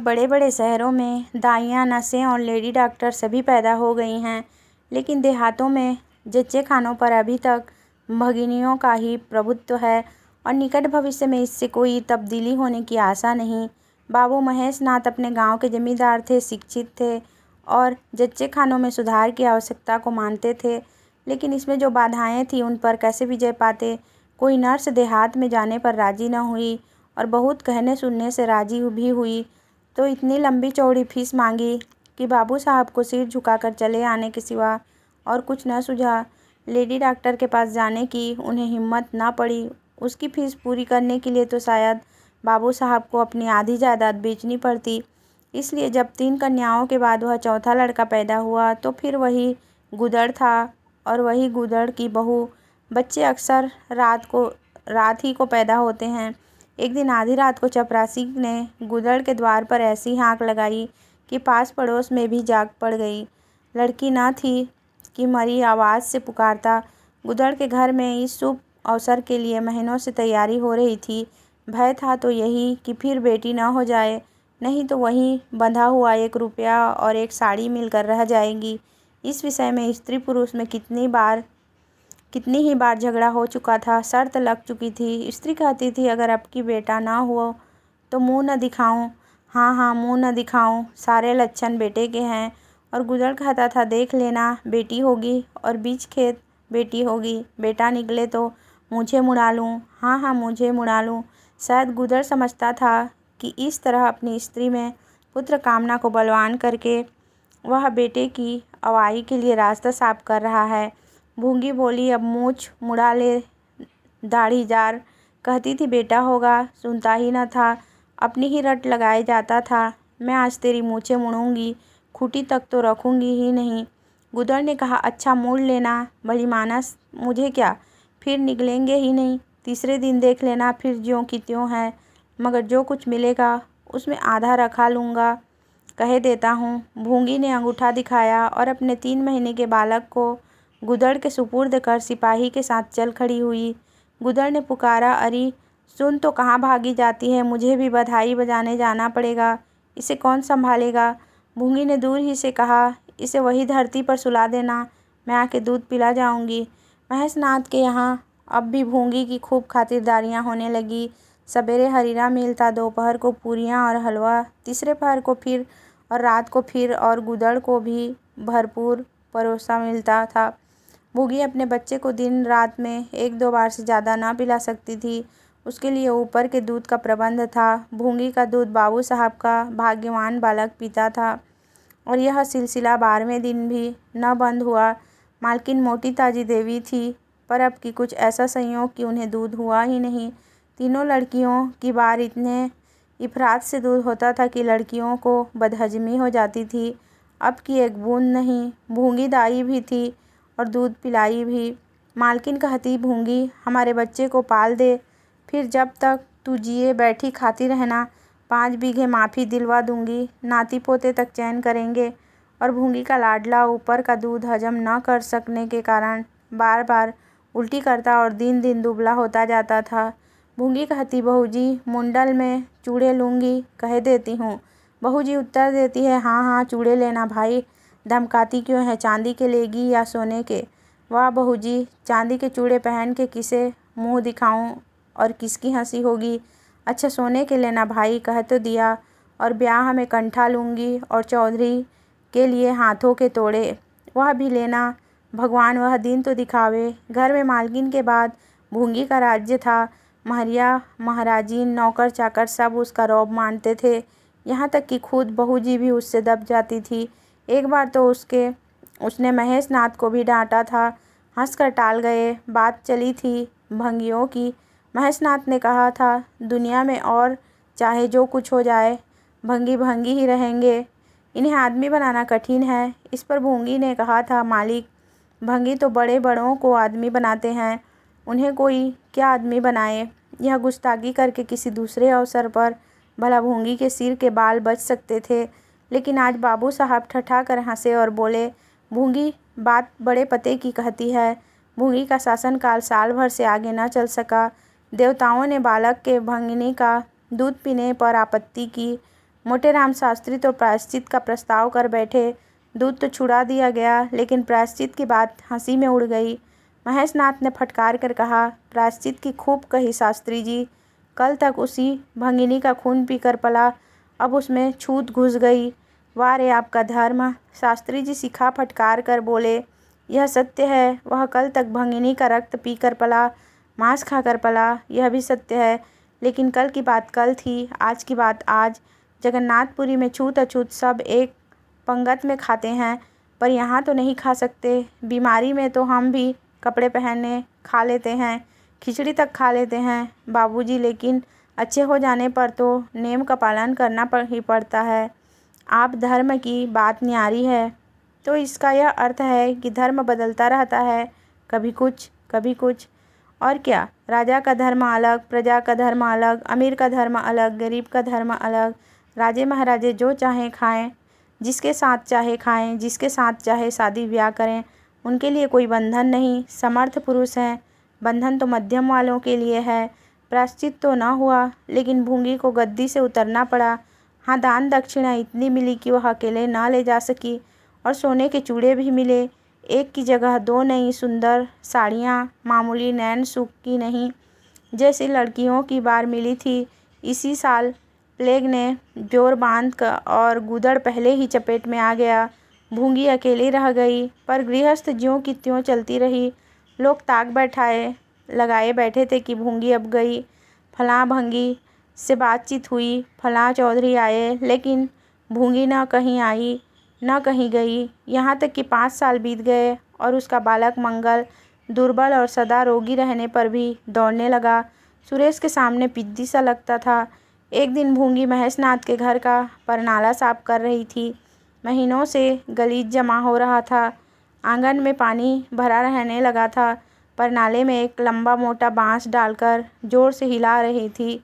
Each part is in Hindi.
बड़े बड़े शहरों में दाइयाँ, नर्सें और लेडी डॉक्टर सभी पैदा हो गई हैं, लेकिन देहातों में जच्चे खानों पर अभी तक भगिनियों का ही प्रभुत्व है और निकट भविष्य में इससे कोई तब्दीली होने की आशा नहीं। बाबू महेश नाथ अपने गांव के जमींदार थे, शिक्षित थे और जच्चे खानों में सुधार की आवश्यकता को मानते थे, लेकिन इसमें जो बाधाएं थीं उन पर कैसे विजय पाते। कोई नर्स देहात में जाने पर राजी न हुई और बहुत कहने सुनने से राजी भी हुई तो इतनी लंबी चौड़ी फीस मांगी कि बाबू साहब को सिर झुकाकर चले आने के सिवा और कुछ न सूझा। लेडी डॉक्टर के पास जाने की उन्हें हिम्मत न पड़ी। उसकी फीस पूरी करने के लिए तो शायद बाबू साहब को अपनी आधी जायदाद बेचनी पड़ती। इसलिए जब 3 कन्याओं के बाद वह चौथा लड़का पैदा हुआ तो फिर वही गुदड़ था और वही गुदड़ की बहू। बच्चे अक्सर रात ही को पैदा होते हैं। एक दिन आधी रात को चपरासी ने गुदड़ के द्वार पर ऐसी हाँक लगाई कि पास पड़ोस में भी जाग पड़ गई। लड़की न थी कि मरी आवाज़ से पुकारता। गुदड़ के घर में इस शुभ अवसर के लिए महीनों से तैयारी हो रही थी। भय था तो यही कि फिर बेटी न हो जाए, नहीं तो वहीं बंधा हुआ 1 रुपया और 1 साड़ी मिलकर रह जाएगी। इस विषय में स्त्री पुरुष में कितनी ही बार झगड़ा हो चुका था। शर्त लग चुकी थी। स्त्री कहती थी अगर अब की बेटा ना हो तो मुंह न दिखाऊं। हाँ, मुंह न दिखाऊं, सारे लक्षण बेटे के हैं। और गुदड़ कहता था देख लेना, बेटी होगी और बीच खेत बेटी होगी। बेटा निकले तो मुझे मुड़ा लूँ। हाँ, मुझे मुड़ा लूँ। शायद गुदड़ समझता था कि इस तरह अपनी स्त्री में पुत्र कामना को बलवान करके वह बेटे की अवाई के लिए रास्ता साफ कर रहा है। भूंगी बोली अब मूछ मुड़ा ले दाढ़ी जार। कहती थी बेटा होगा, सुनता ही न था, अपनी ही रट लगाए जाता था। मैं आज तेरी मूछें मुड़ूंगी, खूंटी तक तो रखूंगी ही नहीं। गुदड़ ने कहा अच्छा मोड़ लेना, भली मानस, मुझे क्या, फिर निकलेंगे ही नहीं। तीसरे दिन देख लेना, फिर ज्यों की त्यों है, मगर जो कुछ मिलेगा उसमें आधा रखा लूँगा, कह देता हूँ। भूंगी ने अंगूठा दिखाया और अपने 3 महीने के बालक को गुदड़ के सुपुर्द कर सिपाही के साथ चल खड़ी हुई। गुदड़ ने पुकारा अरे सुन तो, कहाँ भागी जाती है, मुझे भी बधाई बजाने जाना पड़ेगा, इसे कौन संभालेगा। भूंगी ने दूर ही से कहा इसे वही धरती पर सुला देना, मैं आके दूध पिला जाऊंगी। महेश नाथ के यहाँ अब भी भूंगी की खूब खातिरदारियाँ होने लगी। सवेरे हरीरा मिलता, दोपहर को पूरियाँ और हलवा, तीसरे पहर को फिर और रात को फिर, और गुदड़ को भी भरपूर परोसा मिलता था। भूंगी अपने बच्चे को दिन रात में 1-2 बार से ज़्यादा ना पिला सकती थी। उसके लिए ऊपर के दूध का प्रबंध था। भूंगी का दूध बाबू साहब का भाग्यवान बालक पीता था और यह सिलसिला 12वें दिन भी न बंद हुआ। मालकिन मोटी ताजी देवी थी, पर अब की कुछ ऐसा संयोग कि उन्हें दूध हुआ ही नहीं। तीनों लड़कियों की बार इतने इफरात से दूध होता था कि लड़कियों को बदहजमी हो जाती थी। अब की एक बूंद नहीं। भूंगी दाई भी थी और दूध पिलाई भी। मालकिन कहती भूंगी हमारे बच्चे को पाल दे, फिर जब तक तू जिए बैठी खाती रहना, 5 बीघे माफ़ी दिलवा दूंगी, नाती पोते तक चैन करेंगे। और भूंगी का लाडला ऊपर का दूध हजम न कर सकने के कारण बार बार उल्टी करता और दिन दिन दुबला होता जाता था। भूंगी कहती बहूजी मुंडल में चूड़े लूँगी, कह देती हूँ। बहूजी उत्तर देती है हाँ चूड़े लेना भाई, धमकाती क्यों है, चांदी के लेगी या सोने के। वाह बहूजी, चांदी के चूड़े पहन के किसे मुँह दिखाऊं और किसकी हंसी होगी। अच्छा सोने के लेना भाई, कह तो दिया, और ब्याह में कंठा लूँगी और चौधरी के लिए हाथों के तोड़े, वह भी लेना। भगवान वह दिन तो दिखावे। घर में मालकिन के बाद भूंगी का राज्य था। महरिया महाराजीन नौकर चाकर सब उसका रौब मानते थे, यहाँ तक कि खुद बहूजी भी उससे दब जाती थी। एक बार तो उसने महेश नाथ को भी डांटा था, हंसकर टाल गए। बात चली थी भंगियों की। महेश नाथ ने कहा था दुनिया में और चाहे जो कुछ हो जाए, भंगी भंगी ही रहेंगे, इन्हें आदमी बनाना कठिन है। इस पर भूंगी ने कहा था मालिक, भंगी तो बड़े बड़ों को आदमी बनाते हैं, उन्हें कोई क्या आदमी बनाए। यह गुस्ताखी करके किसी दूसरे अवसर पर भला भूंगी के सिर के बाल बच सकते थे, लेकिन आज बाबू साहब ठठा कर हंसे और बोले भूंगी बात बड़े पते की कहती है। भूंगी का शासनकाल साल भर से आगे न चल सका। देवताओं ने बालक के भंगिनी का दूध पीने पर आपत्ति की, मोटेराम शास्त्री तो प्रायश्चित का प्रस्ताव कर बैठे। दूध तो छुड़ा दिया गया, लेकिन प्रायश्चित की बात हंसी में उड़ गई। महेशनाथ ने फटकार कर कहा, प्रायश्चित की खूब कही शास्त्री जी। कल तक उसी भंगिनी का खून पीकर पला, अब उसमें छूत घुस गई। वाह रे आपका धर्म। शास्त्री जी सिखा फटकार कर बोले, यह सत्य है। वह कल तक भंगिनी का रक्त पीकर पला, मांस खाकर पला, यह भी सत्य है। लेकिन कल की बात कल थी, आज की बात आज। जगन्नाथपुरी में छूत अछूत सब एक पंगत में खाते हैं, पर यहाँ तो नहीं खा सकते। बीमारी में तो हम भी कपड़े पहनने खा लेते हैं, खिचड़ी तक खा लेते हैं बाबूजी, लेकिन अच्छे हो जाने पर तो नेम का पालन करना ही पड़ता है। आप धर्म की बात न्यारी है, तो इसका यह अर्थ है कि धर्म बदलता रहता है, कभी कुछ कभी कुछ। और क्या, राजा का धर्म अलग, प्रजा का धर्म अलग, अमीर का धर्म अलग, गरीब का धर्म अलग। राजे महाराजे जो चाहें खाएं, जिसके साथ चाहे खाएं, जिसके साथ चाहे शादी ब्याह करें, उनके लिए कोई बंधन नहीं। समर्थ पुरुष हैं, बंधन तो मध्यम वालों के लिए है। प्रायश्चित तो न हुआ, लेकिन भूंगी को गद्दी से उतरना पड़ा। हाँ, दान दक्षिणा इतनी मिली कि वह अकेले न ले जा सकी, और सोने के चूड़े भी मिले। एक की जगह 2 नई सुंदर साड़ियाँ, मामूली नैन सुख की नहीं, जैसी लड़कियों की बार मिली थी। इसी साल प्लेग ने जोर बांध कर और गूदड़ पहले ही चपेट में आ गया। भूंगी अकेली रह गई, पर गृहस्थ ज्यों की त्यों चलती रही। लोग ताक बैठाए लगाए बैठे थे कि भूंगी अब गई। फलां भंगी से बातचीत हुई, फलां चौधरी आए, लेकिन भूंगी न कहीं आई न कहीं गई। यहाँ तक कि 5 साल बीत गए और उसका बालक मंगल दुर्बल और सदा रोगी रहने पर भी दौड़ने लगा। सुरेश के सामने पिद्दी सा लगता था। एक दिन भूंगी महेशनाथ के घर का परनाला साफ कर रही थी। महीनों से गलीच जमा हो रहा था, आंगन में पानी भरा रहने लगा था। परनाले में एक लंबा मोटा बांस डालकर जोर से हिला रही थी।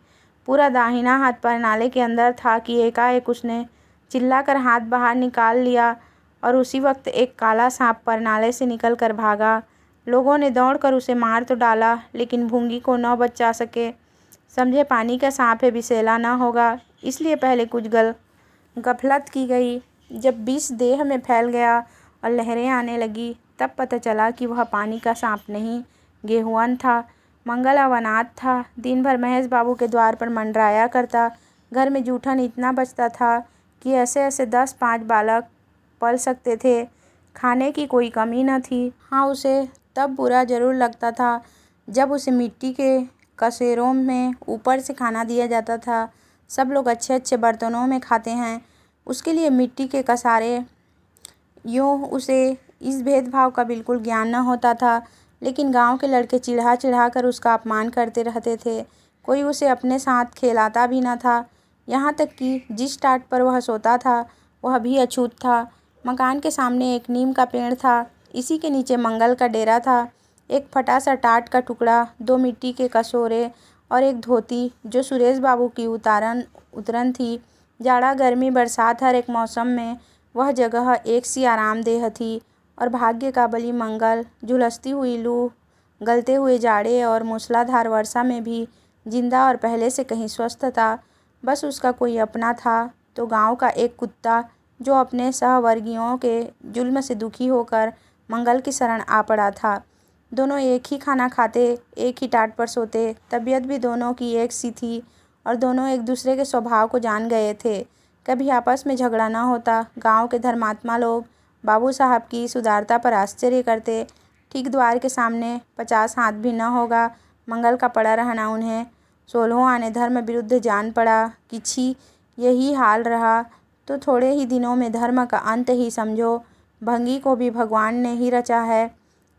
पूरा दाहिना हाथ परनाले के अंदर था कि एकाएक उसने चिल्लाकर हाथ बाहर निकाल लिया, और उसी वक्त एक काला सांप परनाले से निकल कर भागा। लोगों ने दौड़कर उसे मार तो डाला, लेकिन भूंगी को न बचा सके। समझे पानी का सांप है, विषैला न होगा, इसलिए पहले कुछ गफलत की गई। जब विष देह में फैल गया और लहरें आने लगी, तब पता चला कि वह पानी का सांप नहीं, गेहुअन था। मंगल अवनाथ था, दिन भर महेश बाबू के द्वार पर मंडराया करता। घर में जूठन इतना बचता था कि ऐसे ऐसे 10-5 बालक पल सकते थे। खाने की कोई कमी न थी। हाँ, उसे तब बुरा जरूर लगता था जब उसे मिट्टी के कसेरों में ऊपर से खाना दिया जाता था। सब लोग अच्छे अच्छे बर्तनों में खाते हैं, उसके लिए मिट्टी के कसारे। यूँ उसे इस भेदभाव का बिल्कुल ज्ञान न होता था, लेकिन गांव के लड़के चिढ़ा चिढ़ा कर उसका अपमान करते रहते थे। कोई उसे अपने साथ खेलाता भी न था। यहाँ तक कि जिस टाट पर वह सोता था, वह भी अछूत था। मकान के सामने एक नीम का पेड़ था, इसी के नीचे मंगल का डेरा था। एक फटा सा टाट का टुकड़ा, 2 मिट्टी के कटोरे और एक धोती, जो सुरेश बाबू की उतरन थी। जाड़ा गर्मी बरसात, हर एक मौसम में वह जगह एक सी आरामदेह थी। और भाग्य का बली मंगल झुलसती हुई लू, गलते हुए जाड़े और मूसलाधार वर्षा में भी जिंदा और पहले से कहीं स्वस्थ था। बस उसका कोई अपना था तो गांव का एक कुत्ता, जो अपने सहवर्गीयों के जुल्म से दुखी होकर मंगल की शरण आ पड़ा था। दोनों एक ही खाना खाते, एक ही टाट पर सोते, तबीयत भी दोनों की एक सी थी और दोनों एक दूसरे के स्वभाव को जान गए थे। कभी आपस में झगड़ा न होता। गांव के धर्मात्मा लोग बाबू साहब की इस उदारता पर आश्चर्य करते। ठीक द्वार के सामने 50 हाथ भी न होगा मंगल का पड़ा रहना उन्हें 16 आने धर्म विरुद्ध जान पड़ा कि छी, यही हाल रहा तो थोड़े ही दिनों में धर्म का अंत ही समझो। भंगी को भी भगवान ने ही रचा है,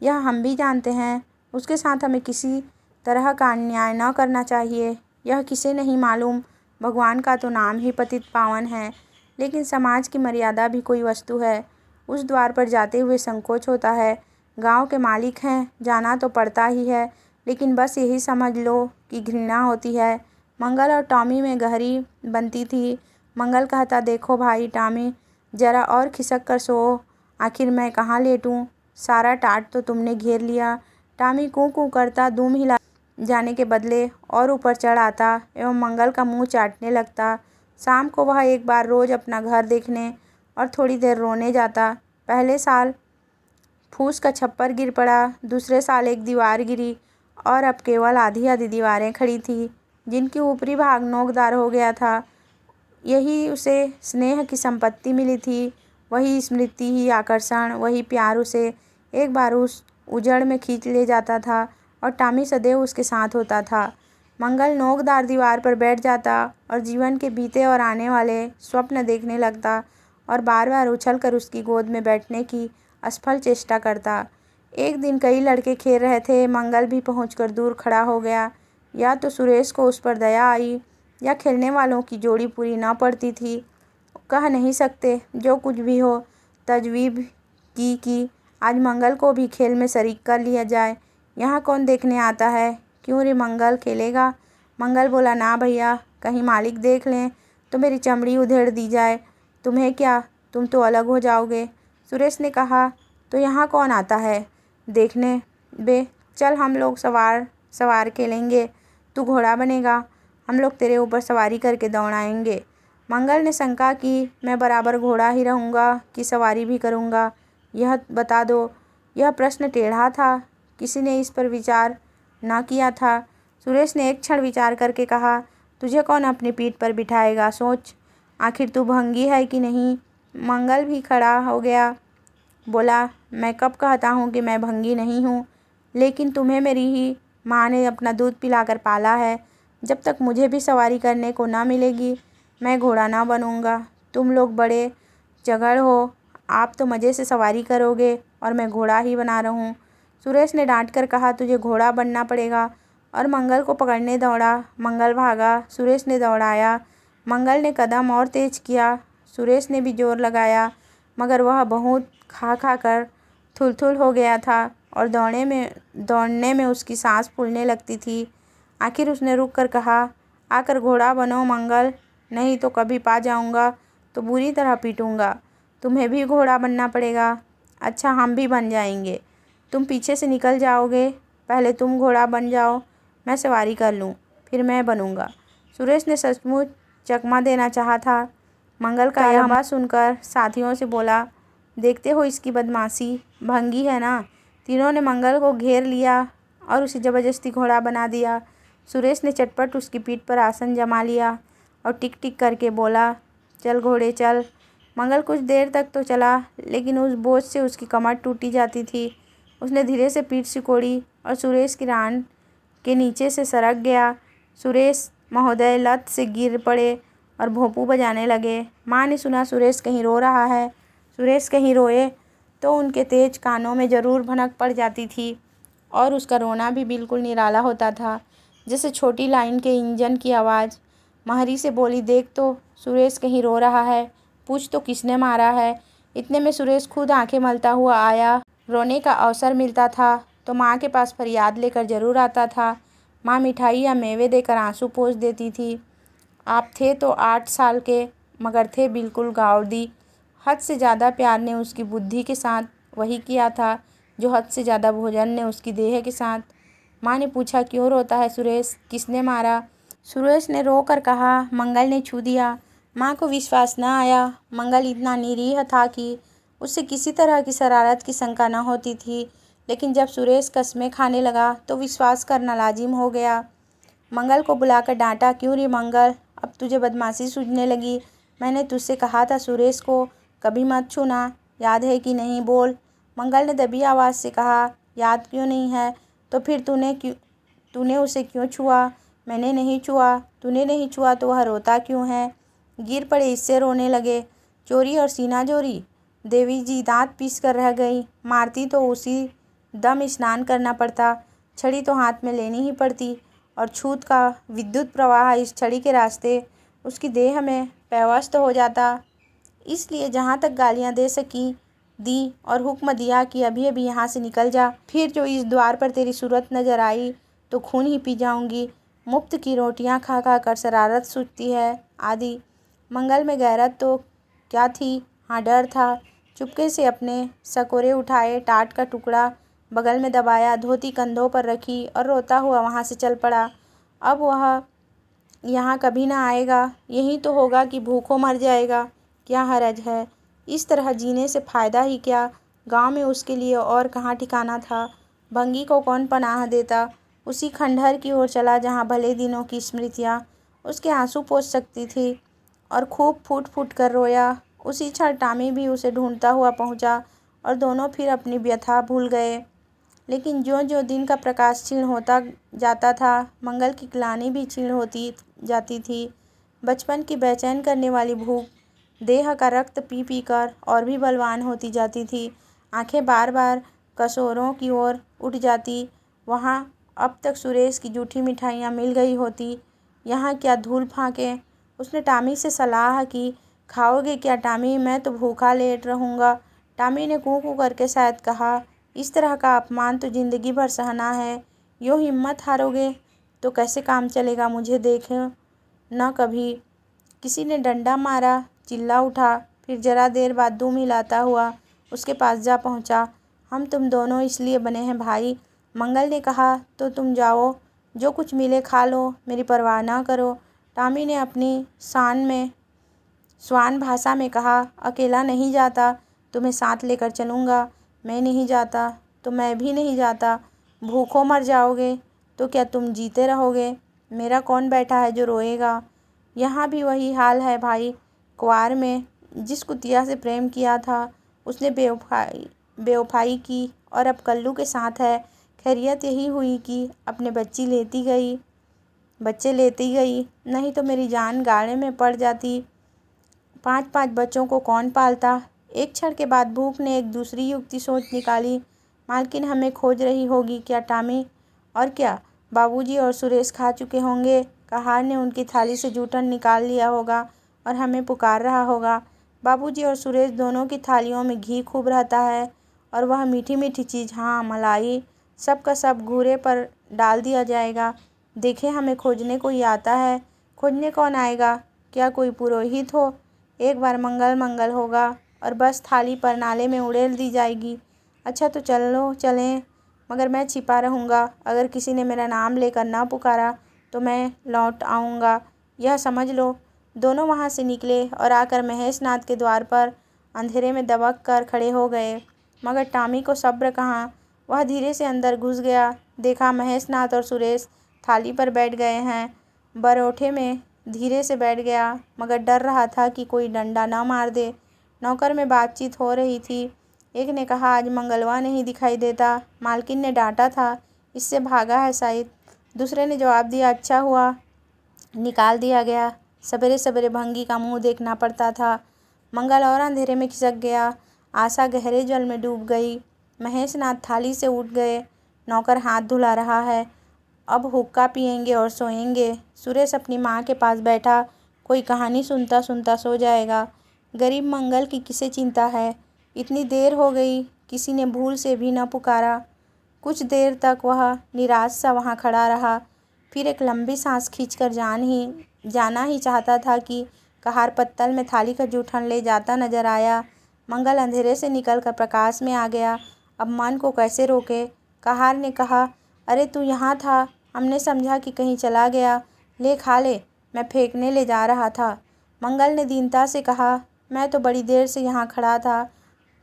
यह हम भी जानते हैं। उसके साथ हमें किसी तरह का अन्याय न करना चाहिए, यह किसे नहीं मालूम। भगवान का तो नाम ही पतित पावन है, लेकिन समाज की मर्यादा भी कोई वस्तु है। उस द्वार पर जाते हुए संकोच होता है। गांव के मालिक हैं, जाना तो पड़ता ही है, लेकिन बस यही समझ लो कि घृणा होती है। मंगल और टॉमी में गहरी बनती थी। मंगल कहता, देखो भाई टॉमी, जरा और खिसक कर सो, आखिर मैं कहाँ लेटूँ, सारा टाट तो तुमने घेर लिया। टॉमी कूँ कूँ करता दुम हिला जाने के बदले और ऊपर चढ़ आता एवं मंगल का मुंह चाटने लगता। शाम को वह एक बार रोज़ अपना घर देखने और थोड़ी देर रोने जाता। पहले साल फूस का छप्पर गिर पड़ा, दूसरे साल एक दीवार गिरी और अब केवल आधी आधी दीवारें खड़ी थी, जिनकी ऊपरी भाग नोकदार हो गया था। यही उसे स्नेह की संपत्ति मिली थी, वही स्मृति ही आकर्षण, वही प्यार उसे एक बार उस उजड़ में खींच ले जाता था और टॉमी सदैव उसके साथ होता था। मंगल नोकदार दीवार पर बैठ जाता और जीवन के बीते और आने वाले स्वप्न देखने लगता और बार बार उछलकर उसकी गोद में बैठने की असफल चेष्टा करता। एक दिन कई लड़के खेल रहे थे, मंगल भी पहुंचकर दूर खड़ा हो गया। या तो सुरेश को उस पर दया आई या खेलने वालों की जोड़ी पूरी न पड़ती थी, कह नहीं सकते। जो कुछ भी हो, तजवीज़ की कि आज मंगल को भी खेल में शरीक कर लिया जाए। यहाँ कौन देखने आता है? क्यों रे मंगल, खेलेगा? मंगल बोला, ना भैया, कहीं मालिक देख लें तो मेरी चमड़ी उधेड़ दी जाए। तुम्हें क्या, तुम तो अलग हो जाओगे। सुरेश ने कहा, तो यहाँ कौन आता है देखने? बे चल, हम लोग सवार खेलेंगे, तू घोड़ा बनेगा, हम लोग तेरे ऊपर सवारी करके दौड़ाएंगे। मंगल ने शंका की, मैं बराबर घोड़ा ही रहूँगा कि सवारी भी करूँगा, यह बता दो। यह प्रश्न टेढ़ा था, किसी ने इस पर विचार न किया था। सुरेश ने एक क्षण विचार करके कहा, तुझे कौन अपनी पीठ पर बिठाएगा, सोच, आखिर तू भंगी है कि नहीं। मंगल भी खड़ा हो गया, बोला, मैं कब कहता हूँ कि मैं भंगी नहीं हूँ, लेकिन तुम्हें मेरी ही माँ ने अपना दूध पिलाकर पाला है। जब तक मुझे भी सवारी करने को ना मिलेगी, मैं घोड़ा ना बनूँगा। तुम लोग बड़े चगड़ हो, आप तो मज़े से सवारी करोगे और मैं घोड़ा ही बना रहूँ। सुरेश ने डांट कर कहा, तुझे घोड़ा बनना पड़ेगा, और मंगल को पकड़ने दौड़ा। मंगल भागा, सुरेश ने दौड़ाया। मंगल ने कदम और तेज किया, सुरेश ने भी जोर लगाया, मगर वह बहुत खा कर थुल हो गया था और दौड़ने में उसकी सांस फूलने लगती थी। आखिर उसने रुक कर कहा, आकर घोड़ा बनो मंगल, नहीं तो कभी पा जाऊंगा तो बुरी तरह पीटूंगा। तुम्हें भी घोड़ा बनना पड़ेगा। अच्छा, हम भी बन जाएंगे, तुम पीछे से निकल जाओगे। पहले तुम घोड़ा बन जाओ, मैं सवारी कर लूँ, फिर मैं बनूंगा। सुरेश ने सचमुच चकमा देना चाहा था। मंगल का यह बात सुनकर साथियों से बोला, देखते हो इसकी बदमाशी, भंगी है ना। तीनों ने मंगल को घेर लिया और उसे ज़बरदस्ती घोड़ा बना दिया। सुरेश ने चटपट उसकी पीठ पर आसन जमा लिया और टिक टिक करके बोला, चल घोड़े चल। मंगल कुछ देर तक तो चला, लेकिन उस बोझ से उसकी कमर टूटी जाती थी। उसने धीरे से पीठ सिकोड़ी और सुरेश की रान के नीचे से सरक गया। सुरेश महोदय लत से गिर पड़े और भोंपू बजाने लगे। माँ ने सुना सुरेश कहीं रो रहा है। सुरेश कहीं रोए तो उनके तेज कानों में ज़रूर भनक पड़ जाती थी और उसका रोना भी बिल्कुल निराला होता था, जैसे छोटी लाइन के इंजन की आवाज़। महरी से बोली, देख तो, सुरेश कहीं रो रहा है, पूछ तो किसने मारा है। इतने में सुरेश खुद आंखें मलता हुआ आया। रोने का अवसर मिलता था तो माँ के पास फरियाद लेकर ज़रूर आता था। माँ मिठाई या मेवे देकर आंसू पोंछ देती थी। आप थे तो 8 साल के, मगर थे बिल्कुल गावड़ी। हद से ज़्यादा प्यार ने उसकी बुद्धि के साथ वही किया था जो हद से ज़्यादा भोजन ने उसकी देह के साथ। माँ ने पूछा, क्यों रोता है सुरेश, किसने मारा? सुरेश ने रो कर कहा, मंगल ने छू दिया। माँ को विश्वास न आया। मंगल इतना निरीह था कि उससे किसी तरह की शरारत की शंका न होती थी, लेकिन जब सुरेश कस्में खाने लगा तो विश्वास करना लाजिम हो गया। मंगल को बुलाकर डांटा, क्यों रे मंगल, अब तुझे बदमाशी सूझने लगी? मैंने तुझसे कहा था सुरेश को कभी मत छूना, याद है कि नहीं, बोल। मंगल ने दबी आवाज़ से कहा, याद क्यों नहीं है? तो फिर तूने उसे क्यों छुआ? मैंने नहीं छुआ। तूने नहीं छुआ तो वह रोता क्यों है? गिर पड़े इससे रोने लगे। चोरी और सीना जोरी। देवी जी दांत पीस कर रह गई। मारती तो उसी दम स्नान करना पड़ता, छड़ी तो हाथ में लेनी ही पड़ती और छूत का विद्युत प्रवाह इस छड़ी के रास्ते उसकी देह में पैवस्त हो जाता। इसलिए जहाँ तक गालियाँ दे सकी दी और हुक्म दिया कि अभी अभी यहाँ से निकल जा, फिर जो इस द्वार पर तेरी सूरत नज़र आई तो खून ही पी जाऊंगी। मुफ्त की रोटियां खा खा कर शरारत सूझती है आदि। मंगल में गैरत तो क्या थी, हाँ डर था। चुपके से अपने सकोरे उठाए, टाट का टुकड़ा बगल में दबाया, धोती कंधों पर रखी और रोता हुआ वहाँ से चल पड़ा। अब वह यहाँ कभी ना आएगा, यही तो होगा कि भूखों मर जाएगा, क्या हरज है। इस तरह जीने से फ़ायदा ही क्या। गांव में उसके लिए और कहाँ ठिकाना था। भंगी को कौन पनाह देता। उसी खंडहर की ओर चला जहाँ भले दिनों की स्मृतियाँ उसके आंसू पोंछ सकती थी, और खूब फूट फूट कर रोया। उसी क्षण टॉमी भी उसे ढूंढता हुआ पहुंचा और दोनों फिर अपनी व्यथा भूल गए। लेकिन ज्यों-ज्यों दिन का प्रकाश क्षीण होता जाता था, मंगल की ग्लानि भी क्षीण होती जाती थी। बचपन की बेचैन करने वाली भूख देह का रक्त पी पी कर और भी बलवान होती जाती थी। आंखें बार बार कसोरों की ओर उठ जाती। वहाँ अब तक सुरेश की जूठी मिठाइयाँ मिल गई होती, यहाँ क्या धूल फांके। उसने टॉमी से सलाह की, खाओगे क्या टॉमी, मैं तो भूखा लेट रहूँगा। टॉमी ने कूँ कूँ करके शायद कहा, इस तरह का अपमान तो जिंदगी भर सहना है। यूँ हिम्मत हारोगे तो कैसे काम चलेगा, मुझे देखो न कभी। किसी ने डंडा मारा, चिल्ला उठा। फिर जरा देर बाद दुम हिलाता हुआ उसके पास जा पहुंचा। हम तुम दोनों इसलिए बने हैं भाई, मंगल ने कहा, तो तुम जाओ, जो कुछ मिले खा लो, मेरी परवाह ना करो। टॉमी ने अपनी स्वान भाषा में कहा, अकेला नहीं जाता, तुम्हें साथ लेकर चलूँगा। मैं नहीं जाता तो मैं भी नहीं जाता। भूखों मर जाओगे तो क्या तुम जीते रहोगे। मेरा कौन बैठा है जो रोएगा। यहाँ भी वही हाल है भाई। कुंवार में जिस कुतिया से प्रेम किया था उसने बेवफाई की और अब कल्लू के साथ है। खैरियत यही हुई कि अपने बच्चे लेती गई, नहीं तो मेरी जान गाड़े में पड़ जाती। 5-5 बच्चों को कौन पालता। एक क्षण के बाद भूख ने एक दूसरी युक्ति सोच निकाली। मालकिन हमें खोज रही होगी क्या टॉमी। और क्या, बाबूजी और सुरेश खा चुके होंगे। कहार ने उनकी थाली से जूठन निकाल लिया होगा और हमें पुकार रहा होगा। बाबूजी और सुरेश दोनों की थालियों में घी खूब रहता है, और वह मीठी मीठी चीज़, हाँ मलाई, सब का सब घूरे पर डाल दिया जाएगा। देखे, हमें खोजने कोई आता है। खोजने कौन आएगा, क्या कोई पुरोहित हो। एक बार मंगल मंगल होगा और बस थाली पर नाले में उड़ेल दी जाएगी। अच्छा तो चलो चलें, मगर मैं छिपा रहूँगा। अगर किसी ने मेरा नाम लेकर ना पुकारा तो मैं लौट आऊँगा, यह समझ लो। दोनों वहाँ से निकले और आकर महेशनाथ के द्वार पर अंधेरे में दबक कर खड़े हो गए। मगर टॉमी को सब्र कहाँ। वह धीरे से अंदर घुस गया। देखा महेशनाथ और सुरेश थाली पर बैठ गए हैं। बरोठे में धीरे से बैठ गया, मगर डर रहा था कि कोई डंडा न मार दे। नौकर में बातचीत हो रही थी। एक ने कहा, आज मंगलवा नहीं दिखाई देता, मालकिन ने डांटा था, इससे भागा है शायद। दूसरे ने जवाब दिया, अच्छा हुआ निकाल दिया गया, सवेरे सवेरे भंगी का मुंह देखना पड़ता था। मंगल और अंधेरे में खिसक गया। आशा गहरे जल में डूब गई। महेशनाथ थाली से उठ गए। नौकर हाथ धुला रहा है। अब हुक्का पिएंगे और सोएंगे। सुरेश अपनी माँ के पास बैठा कोई कहानी सुनता सुनता सो जाएगा। गरीब मंगल की किसे चिंता है। इतनी देर हो गई, किसी ने भूल से भी न पुकारा। कुछ देर तक वह निराश सा वहाँ खड़ा रहा। फिर एक लंबी सांस खींचकर जाना ही चाहता था कि कहार पत्तल में थाली का जूठन ले जाता नजर आया। मंगल अंधेरे से निकलकर प्रकाश में आ गया। अब मन को कैसे रोके। कहार ने कहा, अरे तू यहाँ था, हमने समझा कि कहीं चला गया, ले खा ले, मैं फेंकने ले जा रहा था। मंगल ने दीनता से कहा, मैं तो बड़ी देर से यहाँ खड़ा था,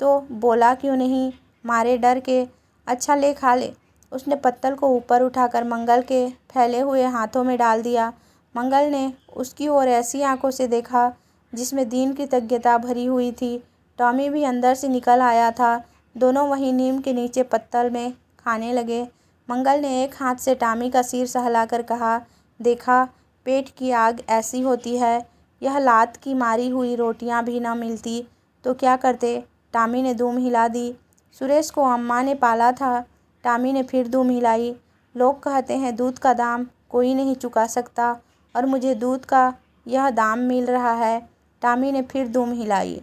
तो बोला क्यों नहीं, मारे डर के। अच्छा ले खा ले। उसने पत्तल को ऊपर उठाकर मंगल के फैले हुए हाथों में डाल दिया। मंगल ने उसकी ओर ऐसी आंखों से देखा जिसमें दीन कृतज्ञता भरी हुई थी। टॉमी भी अंदर से निकल आया था। दोनों वहीं नीम के नीचे पत्तल में खाने लगे। मंगल ने एक हाथ से टॉमी का सिर सहलाकर कहा, देखा, पेट की आग ऐसी होती है, यह लात की मारी हुई रोटियां भी न मिलती तो क्या करते। टॉमी ने दुम हिला दी। सुरेश को अम्मा ने पाला था। टॉमी ने फिर दुम हिलाई। लोग कहते हैं दूध का दाम कोई नहीं चुका सकता, और मुझे दूध का यह दाम मिल रहा है। टॉमी ने फिर दुम हिलाई।